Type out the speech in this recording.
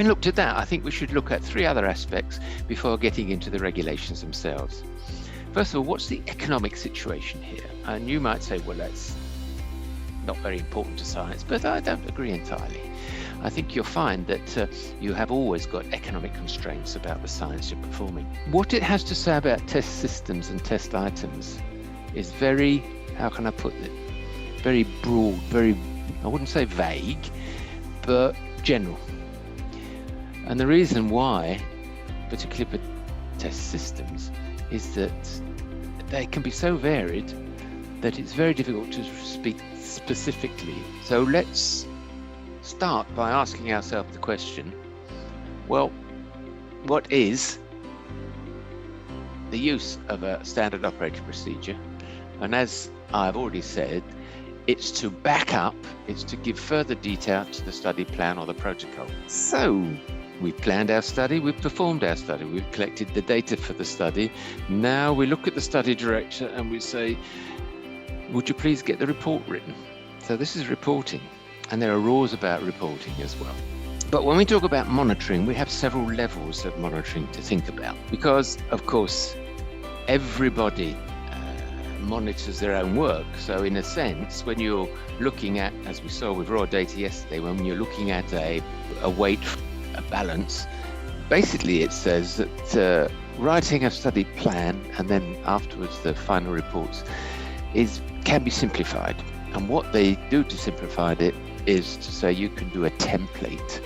Having looked at that, I think we should look at three other aspects before getting into the regulations themselves. First of all, what's the economic situation here? And you might say, well, that's not very important to science, but I don't agree entirely. I think you'll find that you have always got economic constraints about the science you're performing. What it has to say about test systems and test items is very, how can I put it, very broad, very, I wouldn't say vague, but general. And the reason why, particularly for test systems, is that they can be so varied that it's very difficult to speak specifically. So let's start by asking ourselves the question, well, what is the use of a standard operating procedure? And as I've already said, it's to back up, it's to give further detail to the study plan or the protocol. So we've planned our study, we've performed our study, we've collected the data for the study. Now we look at the study director and we say, would you please get the report written? So this is reporting, and there are rules about reporting as well. But when we talk about monitoring, we have several levels of monitoring to think about, because of course, everybody monitors their own work. So in a sense, when you're looking at, as we saw with raw data yesterday, when you're looking at a weight, a balance, basically it says that writing a study plan and then afterwards the final reports can be simplified. And what they do to simplify it is to say you can do a template.